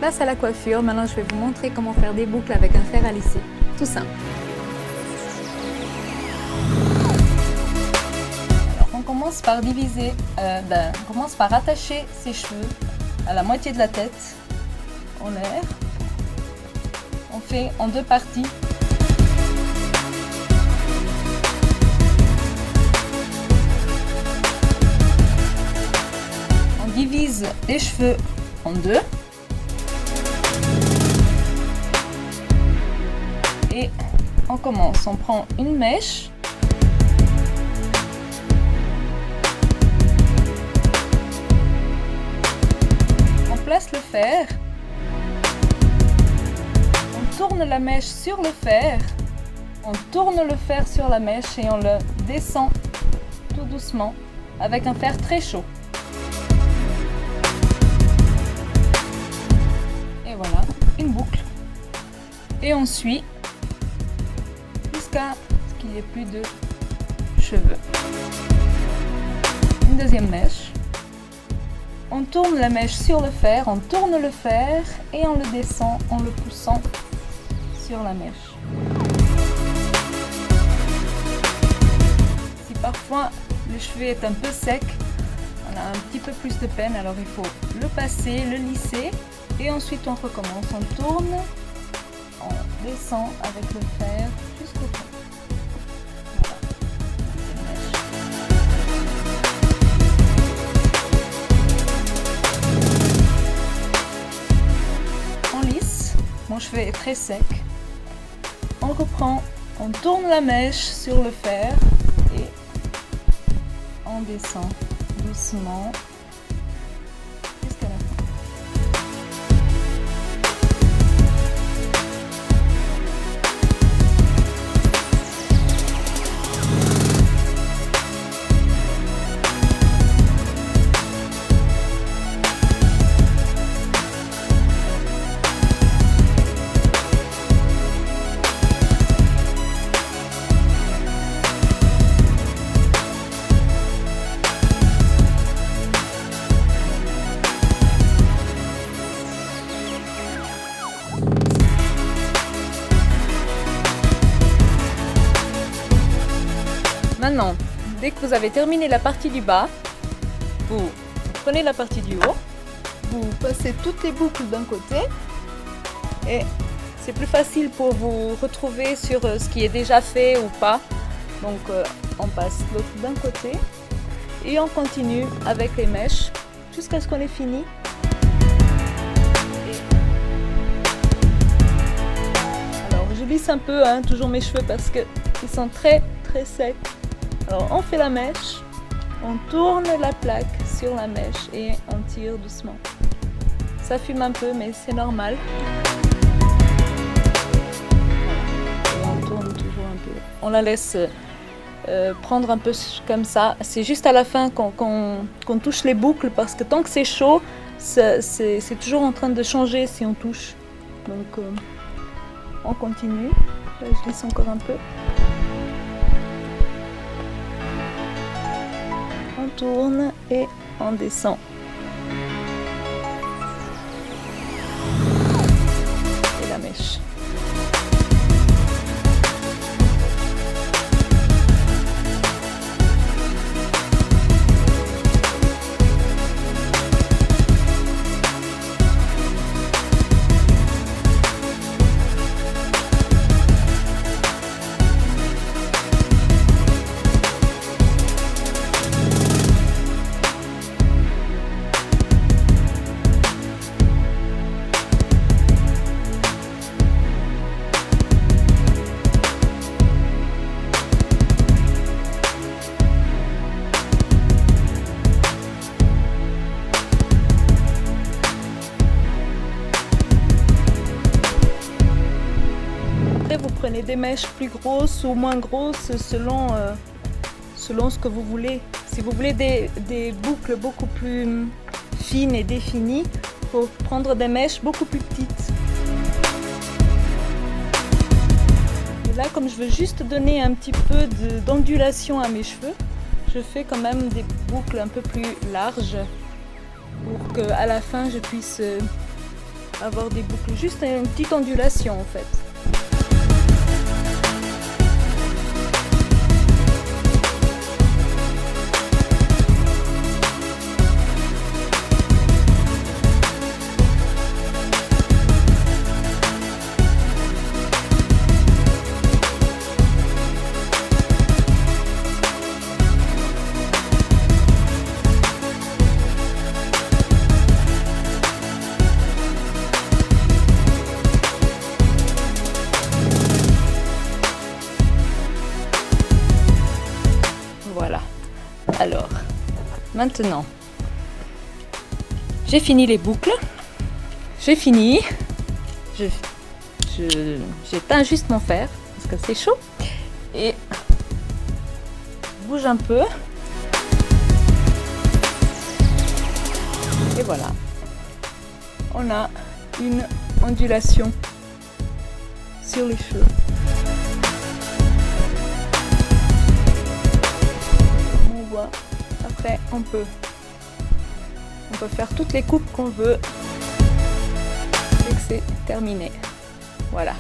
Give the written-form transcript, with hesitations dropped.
place à la coiffure. Maintenant, je vais vous montrer comment faire des boucles avec un fer à lisser. Tout simple. Alors, on commence par diviser, on commence par attacher ses cheveux à la moitié de la tête en l'air. On fait en deux parties. On divise les cheveux en deux. Et on commence, on prend une mèche. On place le fer. On tourne la mèche sur le fer. On tourne le fer sur la mèche et on le descend tout doucement avec un fer très chaud. Et voilà, une boucle. Et on suit jusqu'à ce qu'il n'y ait plus de cheveux. Une deuxième mèche. On tourne la mèche sur le fer, on tourne le fer et on le descend en le poussant sur la mèche. Si parfois le cheveu est un peu sec, on a un petit peu plus de peine, alors il faut le passer, le lisser et ensuite on recommence. On tourne, on descend avec le fer jusqu'au fond. Mon cheveu est très sec. On reprend, on tourne la mèche sur le fer et on descend doucement jusqu'à la fin. Maintenant, dès que vous avez terminé la partie du bas, vous prenez la partie du haut, vous passez toutes les boucles d'un côté et c'est plus facile pour vous retrouver sur ce qui est déjà fait ou pas. Donc on passe l'autre d'un côté et on continue avec les mèches jusqu'à ce qu'on ait fini. Alors je lisse un peu toujours mes cheveux parce qu'ils sont très secs. Alors on fait la mèche, on tourne la plaque sur la mèche et on tire doucement. Ça fume un peu mais c'est normal. Et on tourne toujours un peu. On la laisse prendre un peu comme ça. C'est juste à la fin qu'on touche les boucles parce que tant que c'est chaud, c'est toujours en train de changer si on touche. Donc on continue. Là, je lisse encore un peu. On tourne et on descend. Et la mèche. Vous prenez des mèches plus grosses ou moins grosses selon ce que vous voulez. Si vous voulez des boucles beaucoup plus fines et définies, il faut prendre des mèches beaucoup plus petites. Et là, comme je veux juste donner un petit peu d'ondulation à mes cheveux, je fais quand même des boucles un peu plus larges pour qu'à la fin je puisse avoir des boucles, juste une petite ondulation en fait. Voilà. Alors, maintenant, j'ai fini les boucles. J'ai fini. J'éteins juste mon fer parce que c'est chaud. Et je bouge un peu. Et voilà. On a une ondulation sur les cheveux. Après, on peut faire toutes les coupes qu'on veut et que c'est terminé. Voilà.